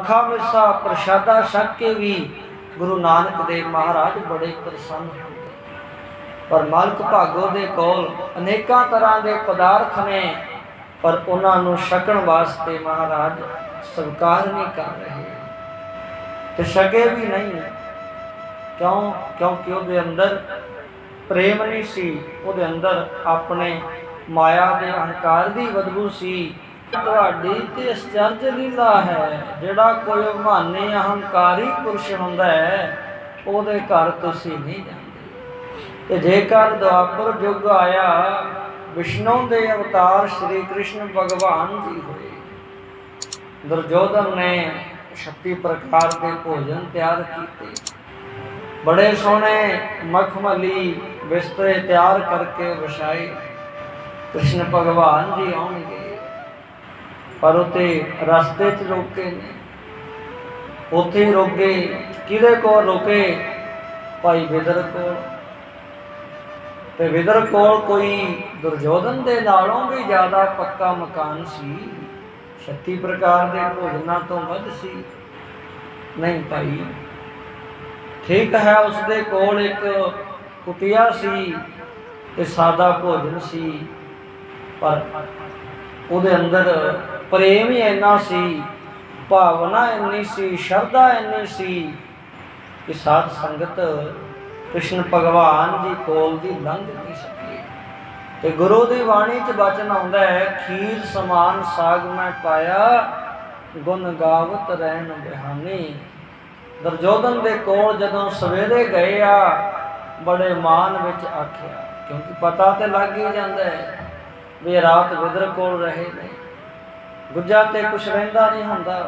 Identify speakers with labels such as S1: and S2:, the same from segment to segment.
S1: मक्खा मिसा प्रसादा छक के भी गुरु नानक देव महाराज बड़े प्रसन्न होंगे। पर मालक भागो दे कोल अनेकां तरह के पदार्थ ने, पर उन्होंने छकण वास्ते महाराज स्वीकार नहीं कर रहे तो छके भी नहीं। क्यों? क्योंकि उहदे अंदर प्रेम नहीं सी, उहदे अंदर अपने माया के अहंकार की बदबू सी। तुहाडी ते आश्चर्ज लीला है, जिहड़ा कोई अभिमानी अहंकारी पुरुष हुंदा है उहदे घर तुसीं नहीं जांदे। ते जेकर द्वापर युग आया, विष्णु के अवतार श्री कृष्ण भगवान जी हुए। दुर्योधन ने 36 प्रकार के भोजन तैयार किए, बड़े सोहने मखमली बिस्तरे तैयार करके विछाए। कृष्ण भगवान जी आउणगे, पर उते रस्ते च रोके ने, उथे रोके। किहदे कोल रोके? भाई विदर कोल। ते विदर कोल कोई दुर्योधन दे नालों भी ज़्यादा पक्का मकान सी, 36 प्रकार के भोजनों तो वध सी नहीं भाई। ठीक है, उसदे कोल एक कुटिया सी ते सादा भोजन सी, पर उहदे अंदर प्रेम ही इन्ना सी, भावना इन्नी सी, श्रद्धा इन्नी सी कि साध संगत कृष्ण भगवान जी कोल दी लंघ नहीं सकी। ते गुरु दी बाणी च वचन आउंदा है, खीर समान साग मैं पाया, गुण गावत रहन बिहानी। दुर्योधन दे कोल जदों सवेरे गए आ, बड़े मान विच आख्या, क्योंकि पता तो लग ही जाता है भी रात विदर कोल रहे ने, गुज्जा ते कुछ रहिंदा नहीं हुंदा।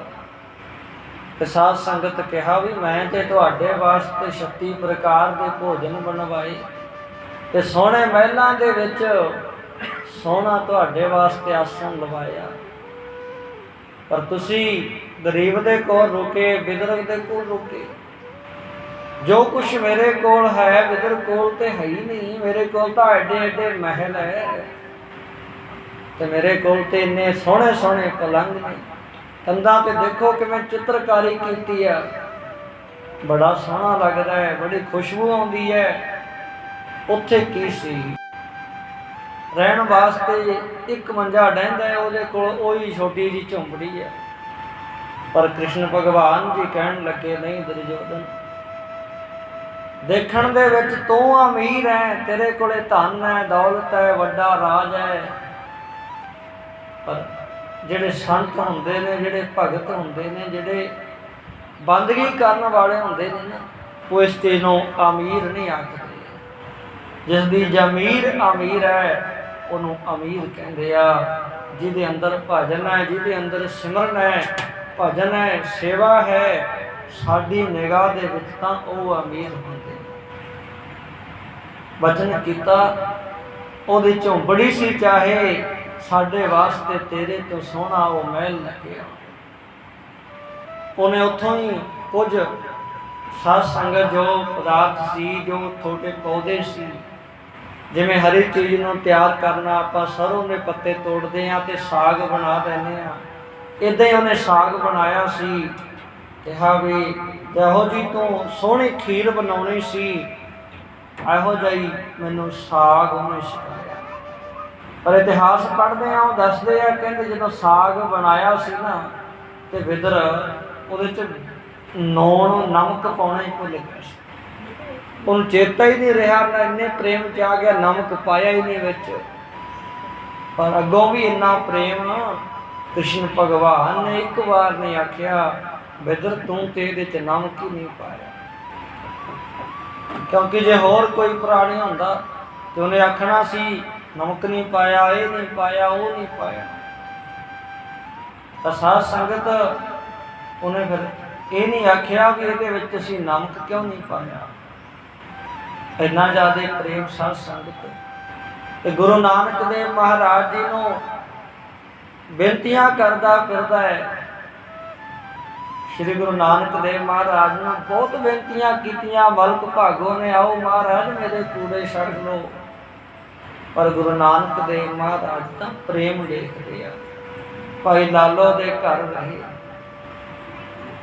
S1: ते साध संगत कहा भी मैं ते तुहाडे वास्ते 36 प्रकार के भोजन बनवाए, ते सोहणे महलां दे विच सोहना तुहाडे वास्ते आसन लवाया, पर तुसी गरीब दे कोल रुके, विदर दे कोल रुके। जो कुछ मेरे कोल है विदर कोल ते है ही नहीं। मेरे कोल तो एडे एडे महल है, ते मेरे कोल ते इन्ने सोहणे सोहणे पलंग ने, कंधां ते देखो कि मैं चित्रकारी की है, बड़ा सोहना लगता है, बड़ी खुशबू आती है। उत्थे की सी रहन वास्ते एक मंजा डहिंदा है, उहदे कोल ओही छोटी जी झोंपड़ी है। पर कृष्ण भगवान जी कहन लगे, नहीं दुर्योधन, देखण दे विच तू अमीर है, तेरे कोले धन है, दौलत है, वड्डा राज है, पर जिहड़े संत हुंदे ने, जिहड़े भगत हुंदे ने, जिहड़े बंदगी करन वाले हुंदे ने ना, वो इस चीज़ नूं अमीर नहीं आखदे। जिसदी जमीर अमीर है उन्होंने अमीर कहते आ। जिहदे अंदर भजन है, जिहदे अंदर सिमरन है, भजन है, सेवा है, साडी निगाह दे विच तां ओह अमीर हुंदे। वचन कीता, ओहदी झोंपड़ी सी, चाहे साडे वास्ते तेरे तो सोहना वो महल लग्या। उन्हें उत्थों ही कुछ साध संगत जो पदार्थ सी, जो छोटे पौधे सी, जिमें हरी चीज़ नूं तैयार करना, आपां सरों के पत्ते तोड़ते हैं तो साग बना देने, इदां ही उन्हें साग बनाया सी। कहा भी जिहो जी तू सोहनी खीर बनाउणी सी, इहो जिही मैनूं साग उन्हें सिखाया। पर इतिहास पढ़ते हैं, दसदे आ, कहते जदों साग बनाया सी ना, तो विदर उहदे च नून नमक पाउणा ही भुल गया सी। उन्हें चेता ही नहीं रहा, ना इन्ने प्रेम च आ गया, नमक पाया ही नहीं विच। पर अगों भी इन्ना प्रेम कृष्ण भगवान ने एक बार नहीं आख्या, विदर तू तो ये नमक ही नहीं पाया। क्योंकि जे होर कोई प्राणी होंदा तो उन्हें आखना सी नमक नहीं पाया, ये नहीं पाया, वो नहीं पाया। तो साध संगत उन्हें फिर ये नहीं आख्या भी ये नमक क्यों नहीं पाया। इन्ना ज़्यादा प्रेम साध संगत। ते गुरु नानक देव महाराज जी नूं बेनतियां करदा फिरदा है। श्री गुरु नानक देव महाराज ने बहुत बेनतियां कीतियां, मलक भागो ने आओ महाराज मेरे कूड़े छड़ लो, पर गुरु नानक देव महाराज तो प्रेम देखते आ। भाई लालो दे घर रहे,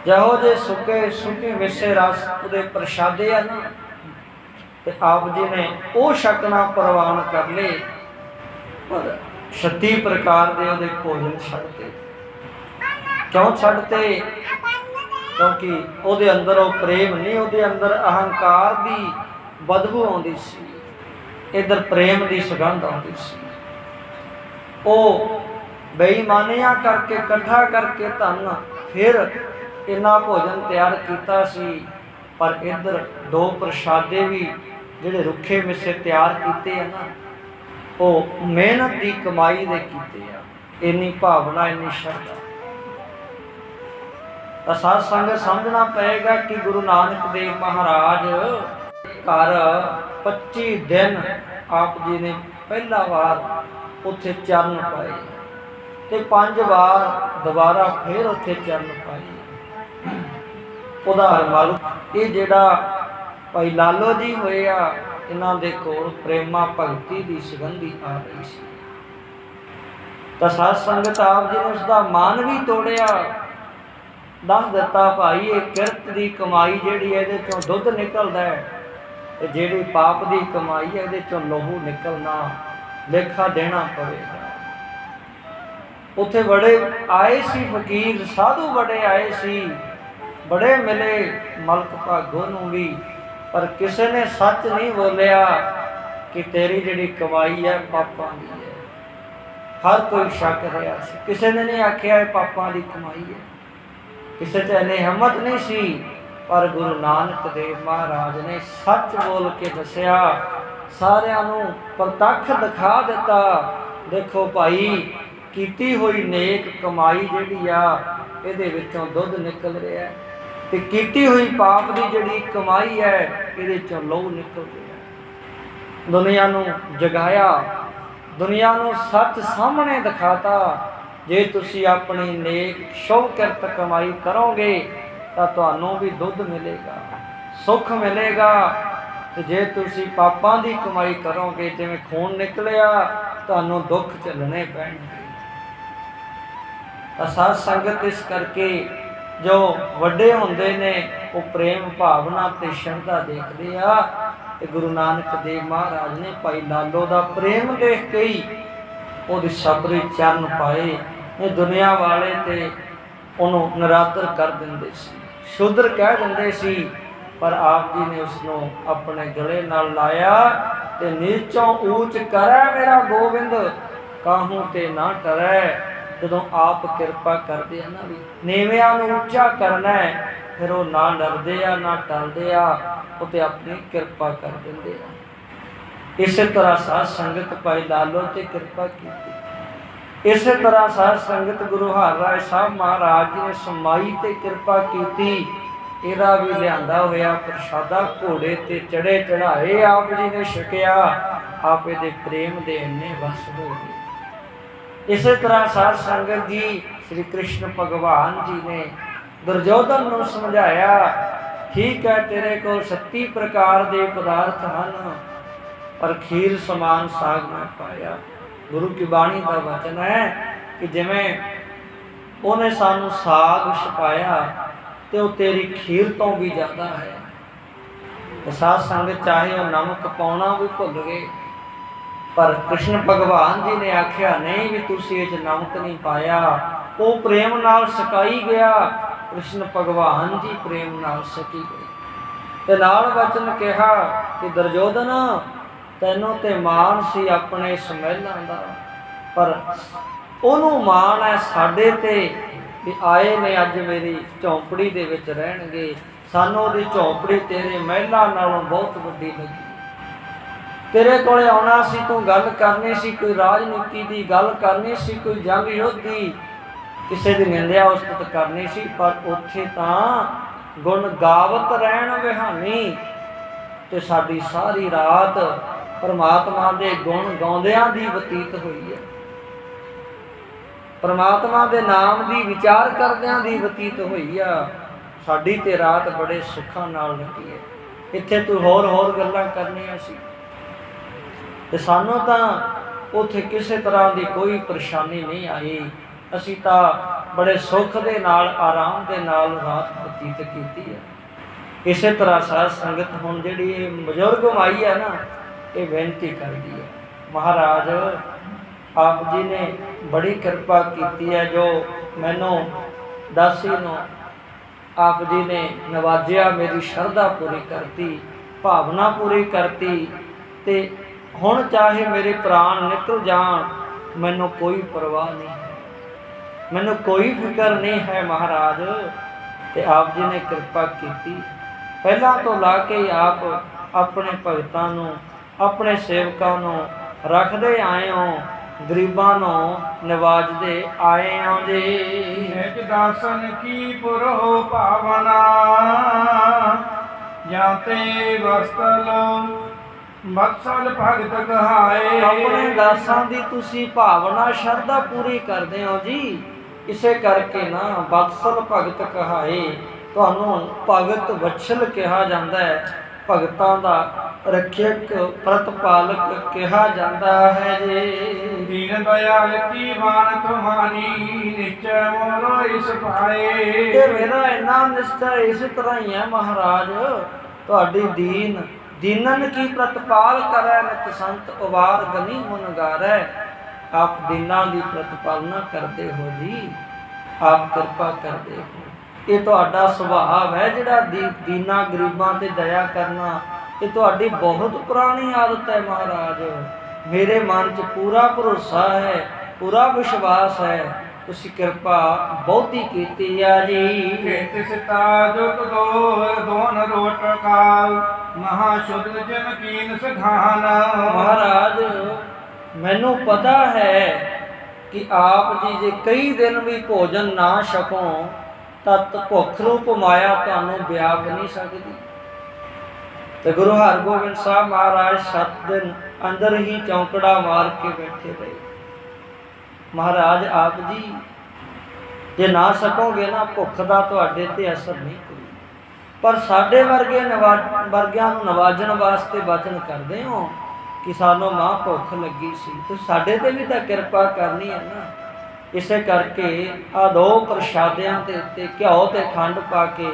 S1: ਜਿਹੋ ਜੇ ਸੁੱਕੇ ਸੁੱਕੀ ਮਿੱਸੇ ਰਸ ਉਹਦੇ ਪ੍ਰਸ਼ਾਦੇ ਆ ਨਾ, ਤੇ ਆਪ ਜੀ ਨੇ ਉਹ ਛਕਣਾ ਪ੍ਰਵਾਨ ਕਰ ਲਏ, ਪਰ 36 ਪ੍ਰਕਾਰ ਦੇ ਉਹਦੇ ਭੋਜਨ ਛੱਡਤੇ। ਕਿਉਂ ਛੱਡਤੇ? ਕਿਉਂਕਿ ਉਹਦੇ ਅੰਦਰ ਉਹ ਪ੍ਰੇਮ ਨਹੀਂ, ਉਹਦੇ ਅੰਦਰ ਅਹੰਕਾਰ ਦੀ ਬਦਬੂ ਆਉਂਦੀ ਸੀ, ਇੱਧਰ ਪ੍ਰੇਮ ਦੀ ਸੁਗੰਧ ਆਉਂਦੀ ਸੀ। ਉਹ ਬੇਈਮਾਨੀਆਂ ਕਰਕੇ ਇਕੱਠਾ ਕਰਕੇ ਧਨ ਫਿਰ ਇੰਨਾ ਭੋਜਨ ਤਿਆਰ ਕੀਤਾ ਸੀ, ਪਰ ਇੱਧਰ 2 ਪ੍ਰਸ਼ਾਦੇ ਵੀ ਜਿਹੜੇ ਰੁੱਖੇ ਮਿੱਸੇ ਤਿਆਰ ਕੀਤੇ ਆ ਨਾ, ਉਹ ਮਿਹਨਤ ਦੀ ਕਮਾਈ ਦੇ ਕੀਤੇ ਆ। ਇੰਨੀ ਭਾਵਨਾ, ਇੰਨੀ ਸ਼ਰਧਾ। ਤਾਂ ਸਾਧ ਸੰਗਤ ਸਮਝਣਾ ਪਏਗਾ ਕਿ ਗੁਰੂ ਨਾਨਕ ਦੇਵ ਮਹਾਰਾਜ ਘਰ 25 ਦਿਨ ਆਪ ਜੀ ਨੇ ਪਹਿਲਾ ਵਾਰ ਉੱਥੇ ਚਰਨ ਪਾਏ, ਤੇ 5 ਵਾਰ ਦੁਬਾਰਾ ਫਿਰ ਉੱਥੇ ਚਰਨ ਪਾਏ। ਉਦਾਹਰਨ ਮਾਲੂਮ ਇਹ ਜਿਹੜਾ ਭਾਈ ਲਾਲੋ ਜੀ ਹੋਏ ਆ, ਇਹਨਾਂ ਦੇ ਕੋਲ ਪ੍ਰੇਮਾ ਭਗਤੀ ਦੀ ਸੁਗੰਧੀ ਆ ਰਹੀ ਸੀ। ਤਾਂ ਸਾਧ ਸੰਗਤ ਆਪ ਜੀ ਨੇ ਉਸ ਦਾ ਮਾਨ ਵੀ ਤੋੜਿਆ, ਦੱਸ ਦਿੱਤਾ ਭਾਈ ਇਹ ਕਿਰਤ ਦੀ ਕਮਾਈ ਜਿਹੜੀ ਇਹਦੇ ਚੋਂ ਦੁੱਧ ਨਿਕਲਦਾ ਹੈ, ਤੇ ਜਿਹੜੀ ਪਾਪ ਦੀ ਕਮਾਈ ਹੈ ਇਹਦੇ ਚੋਂ ਲਹੂ ਨਿਕਲਣਾ, ਲੇਖਾ ਦੇਣਾ ਪਵੇਗਾ। ਉੱਥੇ ਬੜੇ ਆਏ ਸੀ ਫਕੀਰ, ਸਾਧੂ ਬੜੇ ਆਏ ਸੀ, ਬੜੇ ਮਿਲੇ ਮਲਕ ਭਾਗੋ ਨੂੰ ਵੀ, ਪਰ ਕਿਸੇ ਨੇ ਸੱਚ ਨਹੀਂ ਬੋਲਿਆ ਕਿ ਤੇਰੀ ਜਿਹੜੀ ਕਮਾਈ ਹੈ ਪਾਪਾਂ ਦੀ ਹੈ। ਹਰ ਕੋਈ ਸ਼ੱਕ ਰਿਹਾ ਸੀ, ਕਿਸੇ ਨੇ ਨਹੀਂ ਆਖਿਆ ਇਹ ਪਾਪਾਂ ਦੀ ਕਮਾਈ ਹੈ, ਕਿਸੇ 'ਚ ਇੰਨੀ ਹਿੰਮਤ ਨਹੀਂ ਸੀ। ਪਰ ਗੁਰੂ ਨਾਨਕ ਦੇਵ ਮਹਾਰਾਜ ਨੇ ਸੱਚ ਬੋਲ ਕੇ ਦੱਸਿਆ, ਸਾਰਿਆਂ ਨੂੰ ਪ੍ਰਤੱਖ ਦਿਖਾ ਦਿੱਤਾ। ਦੇਖੋ ਭਾਈ, ਕੀਤੀ ਹੋਈ ਨੇਕ ਕਮਾਈ ਜਿਹੜੀ ਆ ਇਹਦੇ ਵਿੱਚੋਂ ਦੁੱਧ ਨਿਕਲ ਰਿਹਾ, ਤੇ ਕੀਤੀ ਹੋਈ ਪਾਪ ਦੀ ਜਿਹੜੀ ਕਮਾਈ ਹੈ ਇਹਦੇ ਚੋਂ ਲਹੂ ਨਿਕਲ ਰਿਹਾ। ਦੁਨੀਆ ਨੂੰ ਜਗਾਇਆ, ਦੁਨੀਆ ਨੂੰ ਸੱਚ ਸਾਹਮਣੇ ਦਿਖਾਤਾ। ਜੇ ਤੁਸੀਂ ਆਪਣੀ ਨੇਕ ਸ਼ੁਭ ਕਿਰਤ ਕਮਾਈ ਕਰੋਗੇ ਤਾਂ ਤੁਹਾਨੂੰ ਵੀ ਦੁੱਧ ਮਿਲੇਗਾ, ਸੁੱਖ ਮਿਲੇਗਾ। ਤੇ ਜੇ ਤੁਸੀਂ ਪਾਪਾਂ ਦੀ ਕਮਾਈ ਕਰੋਗੇ, ਜਿਵੇਂ ਖੂਨ ਨਿਕਲਿਆ, ਤੁਹਾਨੂੰ ਦੁੱਖ ਝੱਲਣੇ ਪੈਣਗੇ। ਤਾਂ ਸਾਧ ਸੰਗਤ ਇਸ ਕਰਕੇ ਜੋ ਵੱਡੇ ਹੁੰਦੇ ਨੇ ਉਹ ਪ੍ਰੇਮ ਭਾਵਨਾ ਤੇ ਸ਼ਰਧਾ ਦੇਖਦੇ ਆ, ਤੇ ਗੁਰੂ ਨਾਨਕ ਦੇਵ ਮਹਾਰਾਜ ਨੇ ਭਾਈ ਲਾਲੋ ਦਾ ਪ੍ਰੇਮ ਦੇਖ ਕੇ ਹੀ ਉਹਦੇ ਸਬਰੀ ਚਰਨ ਪਾਏ। ਇਹ ਦੁਨੀਆ ਵਾਲੇ ਤੇ ਉਹਨੂੰ ਨਿਰਾਦਰ ਕਰ ਦਿੰਦੇ ਸੀ, ਸ਼ੂਦਰ ਕਹਿ ਦਿੰਦੇ ਸੀ, ਪਰ ਆਪ ਜੀ ਨੇ ਉਸ ਨੂੰ ਆਪਣੇ ਗਲੇ ਨਾਲ ਲਾਇਆ ਤੇ ਨੀਚੋਂ ਊਚ ਕਰੈ ਮੇਰਾ ਗੋਬਿੰਦ, ਕਾਹੂ ਤੇ ਨਾ ਟਰੈ। ਜਦੋਂ ਆਪ ਕਿਰਪਾ ਕਰਦੇ ਆ ਨਾ, ਵੀ ਨੀਵਿਆਂ ਨੂੰ ਉੱਚਾ ਕਰਨਾ ਹੈ, ਫਿਰ ਉਹ ਨਾ ਡਰਦੇ ਆ ਨਾ ਟਲਦੇ ਆ, ਉਹ ਤੇ ਆਪਣੀ ਕਿਰਪਾ ਕਰ ਦਿੰਦੇ ਆ। ਇਸੇ ਤਰ੍ਹਾਂ ਸਾਧ ਸੰਗਤ ਭਾਈ ਲਾਲੋ ਤੇ ਕਿਰਪਾ ਕੀਤੀ। ਇਸੇ ਤਰ੍ਹਾਂ ਸਾਧ ਸੰਗਤ ਗੁਰੂ ਹਰਿਰਾਏ ਸਾਹਿਬ ਮਹਾਰਾਜ ਜੀ ਨੇ ਸਮਾਈ ਤੇ ਕਿਰਪਾ ਕੀਤੀ। ਇਹਦਾ ਵੀ ਲਿਆਂਦਾ ਹੋਇਆ ਪ੍ਰਸ਼ਾਦਾ ਘੋੜੇ ਤੇ ਚੜੇ ਚੜਾਏ ਆਪ ਜੀ ਨੇ ਛਕਿਆ, ਆਪ ਇਹਦੇ ਪ੍ਰੇਮ ਦੇ ਇੰਨੇ ਵਸ ਹੋ ਗਏ। ਇਸੇ ਤਰ੍ਹਾਂ ਸਾਧ ਸੰਗਤ ਜੀ ਸ੍ਰੀ ਕ੍ਰਿਸ਼ਨ ਭਗਵਾਨ ਜੀ ਨੇ ਦੁਰਯੋਧਨ ਨੂੰ ਸਮਝਾਇਆ, ਠੀਕ ਹੈ ਤੇਰੇ ਕੋਲ 36 ਪ੍ਰਕਾਰ ਦੇ ਪਦਾਰਥ ਹਨ, ਪਰ ਖੀਰ ਸਮਾਨ ਸਾਗ ਨਾ ਪਾਇਆ। ਗੁਰੂ ਕੀ ਬਾਣੀ ਦਾ ਵਚਨ ਹੈ ਕਿ ਜਿਵੇਂ ਉਹਨੇ ਸਾਨੂੰ ਸਾਗ ਛਕਾਇਆ ਤੇ ਉਹ ਤੇਰੀ ਖੀਰ ਤੋਂ ਵੀ ਜ਼ਿਆਦਾ ਹੈ। ਸਾਧ ਸੰਗਤ ਚਾਹੇ ਉਹ ਨਮਕ ਪਾਉਣਾ ਵੀ ਭੁੱਲ ਗਏ, ਪਰ ਕ੍ਰਿਸ਼ਨ ਭਗਵਾਨ ਜੀ ਨੇ ਆਖਿਆ ਨਹੀਂ ਵੀ ਤੁਸੀਂ ਇਹ 'ਚ ਨਮਕ ਨਹੀਂ ਪਾਇਆ। ਉਹ ਪ੍ਰੇਮ ਨਾਲ ਛਕਾਈ ਗਿਆ, ਕ੍ਰਿਸ਼ਨ ਭਗਵਾਨ ਜੀ ਪ੍ਰੇਮ ਨਾਲ ਛਕੀ ਗਏ। ਤੇ ਨਾਲ ਵਚਨ ਕਿਹਾ ਕਿ ਦੁਰਯੋਧਨ ਤੈਨੂੰ ਤੇ ਮਾਣ ਸੀ ਆਪਣੇ ਇਸ ਮਹਿਲਾਂ ਦਾ, ਪਰ ਉਹਨੂੰ ਮਾਣ ਹੈ ਸਾਡੇ ਤੇ ਵੀ ਆਏ ਨੇ ਅੱਜ ਮੇਰੀ ਝੌਂਪੜੀ ਦੇ ਵਿੱਚ ਰਹਿਣਗੇ। ਸਾਨੂੰ ਉਹਦੀ ਝੌਂਪੜੀ ਤੇਰੇ ਮਹਿਲਾਂ ਨਾਲੋਂ ਬਹੁਤ ਵੱਡੀ ਲੱਗੀ। ਤੇਰੇ ਕੋਲੇ ਆਉਣਾ ਸੀ, ਤੂੰ ਗੱਲ ਕਰਨੀ ਸੀ, ਕੋਈ ਰਾਜਨੀਤੀ ਦੀ ਗੱਲ ਕਰਨੀ ਸੀ, ਕੋਈ ਜੰਗ ਯੁੱਧ ਦੀ, ਕਿਸੇ ਦੀ ਨਿੰਦਿਆ ਉਸਤਤ ਕਰਨੀ ਸੀ, ਪਰ ਉੱਥੇ ਤਾਂ ਗੁਣ ਗਾਵਤ ਰਹਿਣ ਵਿਹਾਨੀ। ਤੇ ਸਾਡੀ ਸਾਰੀ ਰਾਤ ਪਰਮਾਤਮਾ ਦੇ ਗੁਣ ਗਾਉਂਦਿਆਂ ਦੀ ਬਤੀਤ ਹੋਈ ਹੈ, ਪਰਮਾਤਮਾ ਦੇ ਨਾਮ ਦੀ ਵਿਚਾਰ ਕਰਦਿਆਂ ਦੀ ਬਤੀਤ ਹੋਈ ਆ। ਸਾਡੀ ਤੇ ਰਾਤ ਬੜੇ ਸੁੱਖਾਂ ਨਾਲ ਲੱਗੀ ਹੈ। ਇੱਥੇ ਤੂੰ ਹੋਰ ਗੱਲਾਂ ਕਰਨੀਆਂ ਸੀ, ਤੇ ਸਾਨੂੰ ਤਾਂ ਉੱਥੇ ਕਿਸੇ ਤਰ੍ਹਾਂ ਦੀ ਕੋਈ ਪਰੇਸ਼ਾਨੀ ਨਹੀਂ ਆਈ। ਅਸੀਂ ਤਾਂ बड़े सुख दे नाल आराम दे नाल रात बतीत कीती है। इसे तरह साध संगत हुण जिहड़ी बजुर्ग माई है ना, ये बेनती करती है, महाराज आप जी ने बड़ी कृपा की है, जो मैनू दासी नूं आप जी ने नवाजिया, मेरी श्रद्धा पूरी करती, भावना पूरी करती, ते हुण चाहे मेरे प्राण निकल जाण, मैनू कोई परवाह नहीं है, मैनू कोई फिक्र नहीं है महाराज। ते आप जी ने कृपा की, पहला तो ला के आप अपने भगतां नूं, अपने सेवकां नूं रखदे आए हो, गरीबां नूं नवाजदे आए हो जी।
S2: निज दासन की पुरो भावना, जाते वस्तल मत्सल भगत कहाए।
S1: अपने दासां दी तुसी भावना श्रद्धा पूरी करदे हो जी, इसे करके ना बत्सल भगत कहाए, ਤੁਹਾਨੂੰ ਭਗਤ ਵਛਲ ਕਿਹਾ ਜਾਂਦਾ ਹੈ, ਭਗਤਾਂ ਦਾ ਰੱਖਿਅਕ ਪ੍ਰਤਪਾਲਕ ਕਿਹਾ ਜਾਂਦਾ ਹੈ ਜੀ।
S2: ਦੀਨ ਦਇਆਲ ਕੀ ਬਾਣ ਤੁਮਾਰੀ, ਨਿਚੈ ਮੋਰੋ ਇਸ ਪਾਏ।
S1: ਤੇ ਮੇਰਾ ਇੰਨਾ ਨਿਸ਼ਚਾ ਇਸ ਤਰ੍ਹਾਂ ਹੀ ਹੈ ਮਹਾਰਾਜ, ਤੁਹਾਡੀ ਦੀਨਨ ਕੀ ਪ੍ਰਤਪਾਲ ਕਰੈ, ਨਿਤ ਸੰਤ ਉਵਾਰ ਗਨੀ ਮੁਨ ਗਾਰੈ। ਆਪ ਦੀਨਾਂ ਦੀ ਪ੍ਰਤਪਾਲਨਾ ਕਰਦੇ ਹੋ ਜੀ, ਆਪ ਕਿਰਪਾ ਕਰਦੇ ਹੋ। ਇਹ ਤੁਹਾਡਾ ਸੁਭਾਅ ਹੈ ਜਿਹੜਾ ਦੀਨਾ ਗਰੀਬਾਂ ਤੇ ਦਇਆ ਕਰਨਾ, ਇਹ ਤੁਹਾਡੀ ਬਹੁਤ ਪੁਰਾਣੀ ਆਦਤ ਹੈ ਮਹਾਰਾਜ। ਮੇਰੇ ਮਨ 'ਚ ਪੂਰਾ ਭਰੋਸਾ ਹੈ, ਪੂਰਾ ਵਿਸ਼ਵਾਸ ਹੈ, ਤੁਸੀਂ ਕਿਰਪਾ ਬਹੁਤੀ ਕੀਤੀ ਆ ਜੀ।
S2: ਤਿਸ ਤਾਜੁਕ ਦੋਨ ਰੋਟ ਕਾਲ, ਮਹਾ ਸ਼ੁੱਧ ਜਨ ਕੀਨ ਸਖਾਨ।
S1: ਮਹਾਰਾਜ ਮੈਨੂੰ ਪਤਾ ਹੈ ਕਿ ਆਪ ਜੀ ਜੇ ਕਈ ਦਿਨ ਵੀ ਭੋਜਨ ਨਾ ਛਕੋ तत् भुख रूप माया तुहानूं व्याप नहीं सकती। तो गुरु हरगोबिंद साहब महाराज 7 दिन अंदर ही चौंकड़ा मार के बैठे रहे। महाराज आप जी जे ना सकोगे ना, भुख का तुहाडे ते असर नहीं कोई, पर साडे वर्गे वर्गियां नूं नवाजण वास्ते वचन करदे हो कि सानूं मां भुख लगी सी, तो साडे ते भी तां किरपा करनी है ना। इसे करके आ 2 प्रशादियां के उत्ते घ्यो ते खंड पा के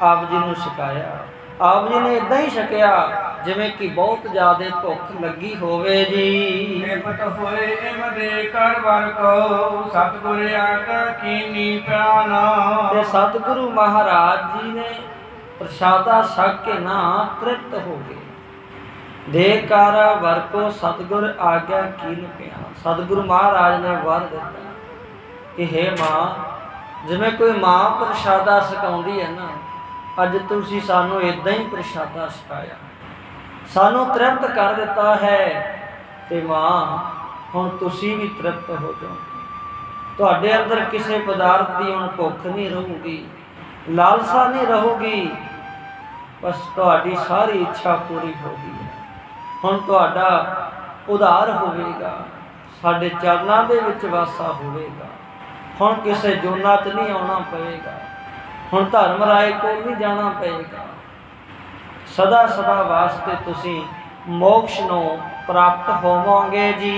S1: आप जी नूं छकाया। आप जी ने इदां ही छकिया जिवें कि बहुत ज़्यादा भुख लगी होवे जी।
S2: निपट होए इम दे कर वर को, सतगुर आज्ञा कीनी प्याना।
S1: ते सतगुरु महाराज जी ने प्रसादा छक के ना तृप्त हो गए। दे कर वर को सतगुर आज्ञा कीन प्याना। सतगुरु महाराज ने वर दिता कि हे मां, जिवें कोई मां प्रसादा छकाउंदी है ना, अज तुसीं सानूं इदां ही प्रसादा छकाया, सानूं तृप्त कर दिता है। ते मां हुण तुसीं भी तृप्त हो जाओ, तुहाडे अंदर किसी पदार्थ की हुण भुख नहीं रहूगी, लालसा नहीं रहूगी, बस तुहाडी सारी इच्छा पूरी हो गई है। हुण तुहाडा उधार होवेगा, साडे चरनां दे विच वासा होवेगा। हुण किसी जोना च नहीं आना पएगा, हुण धर्म राय को नहीं जाना पएगा। सदा सदा वास्ते तुसीं मोक्ष नूं प्राप्त होवोगे जी।